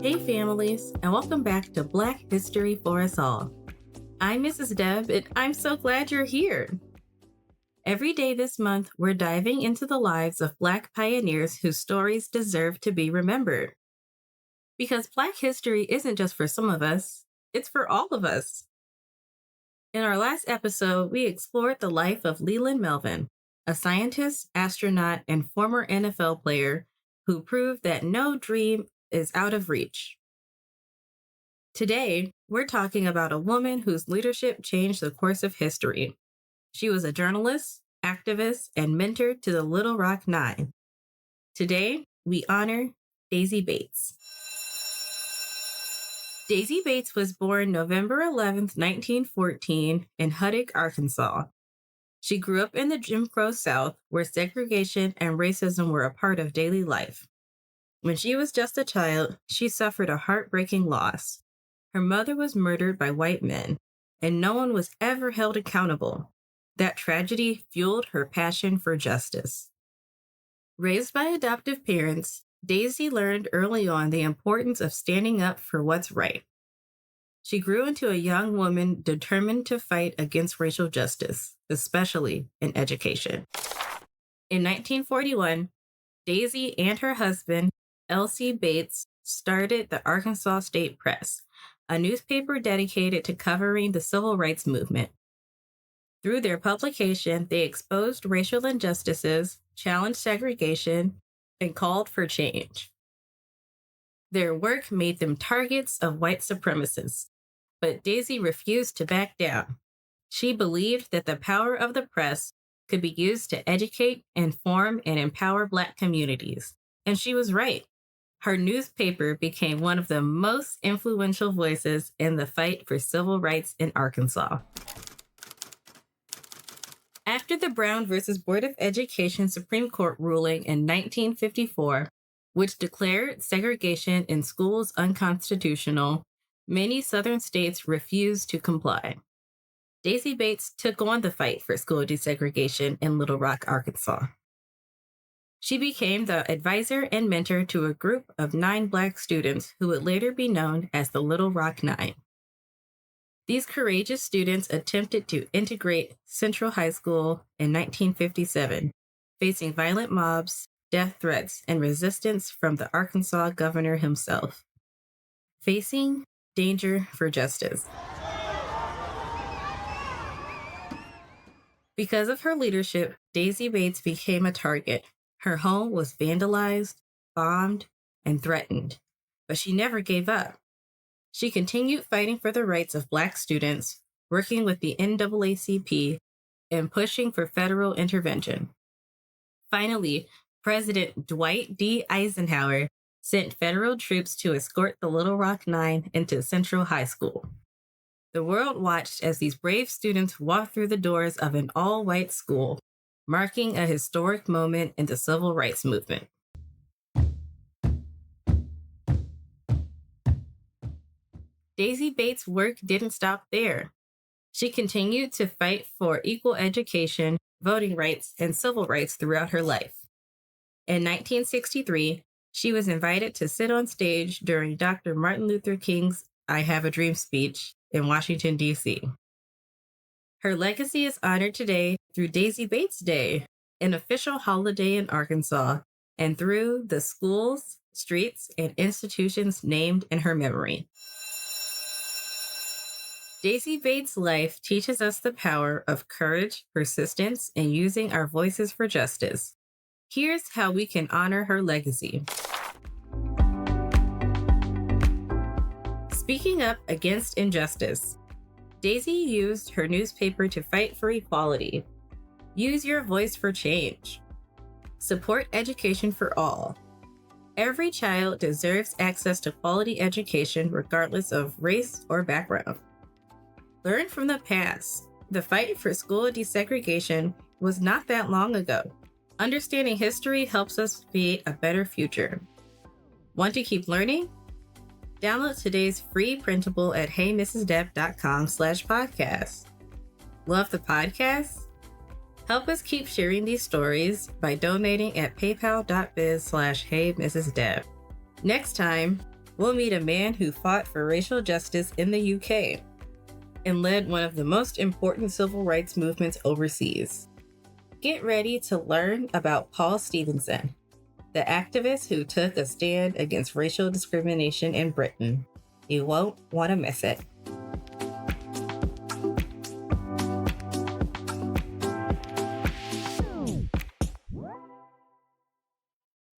Hey families, and welcome back to Black History for Us All. I'm Mrs. Deb, and I'm so glad you're here. Every day this month, we're diving into the lives of Black pioneers whose stories deserve to be remembered. Because Black history isn't just for some of us, it's for all of us. In our last episode, we explored the life of Leland Melvin, a scientist, astronaut, and former NFL player who proved that no dream is out of reach. Today, we're talking about a woman whose leadership changed the course of history. She was a journalist, activist, and mentor to the Little Rock Nine. Today, we honor Daisy Bates. Daisy Bates was born November 11th, 1914, in Huddock, Arkansas. She grew up in the Jim Crow South, where segregation and racism were a part of daily life. When she was just a child, she suffered a heartbreaking loss. Her mother was murdered by white men, and no one was ever held accountable. That tragedy fueled her passion for justice. Raised by adoptive parents, Daisy learned early on the importance of standing up for what's right. She grew into a young woman determined to fight against racial justice, especially in education. In 1941, Daisy and her husband, L.C. Bates, started the Arkansas State Press, a newspaper dedicated to covering the civil rights movement. Through their publication, they exposed racial injustices, challenged segregation, and called for change. Their work made them targets of white supremacists, but Daisy refused to back down. She believed that the power of the press could be used to educate, inform, and empower Black communities. And she was right. Her newspaper became one of the most influential voices in the fight for civil rights in Arkansas. After the Brown versus Board of Education Supreme Court ruling in 1954, which declared segregation in schools unconstitutional, many Southern states refused to comply. Daisy Bates took on the fight for school desegregation in Little Rock, Arkansas. She became the advisor and mentor to a group of 9 Black students who would later be known as the Little Rock Nine. These courageous students attempted to integrate Central High School in 1957, facing violent mobs, death threats, and resistance from the Arkansas governor himself. Facing danger for justice. Because of her leadership, Daisy Bates became a target. Her home was vandalized, bombed, and threatened, but she never gave up. She continued fighting for the rights of Black students, working with the NAACP, and pushing for federal intervention. Finally, President Dwight D. Eisenhower sent federal troops to escort the Little Rock Nine into Central High School. The world watched as these brave students walked through the doors of an all-white school, marking a historic moment in the civil rights movement. Daisy Bates' work didn't stop there. She continued to fight for equal education, voting rights, and civil rights throughout her life. In 1963, she was invited to sit on stage during Dr. Martin Luther King's I Have a Dream speech in Washington, D.C. Her legacy is honored today through Daisy Bates Day, an official holiday in Arkansas, and through the schools, streets, and institutions named in her memory. Daisy Bates' life teaches us the power of courage, persistence, and using our voices for justice. Here's how we can honor her legacy. Speaking up against injustice. Daisy used her newspaper to fight for equality. Use your voice for change. Support education for all. Every child deserves access to quality education regardless of race or background. Learn from the past. The fight for school desegregation was not that long ago. Understanding history helps us create a better future. Want to keep learning? Download today's free printable at heymrsdeb.com/podcast. Love the podcast? Help us keep sharing these stories by donating at paypal.biz/heymrsdeb. Next time, We'll meet a man who fought for racial justice in the UK and led one of the most important civil rights movements overseas. Get ready to learn about Paul Stephenson, the activist who took a stand against racial discrimination in Britain. You won't want to miss it.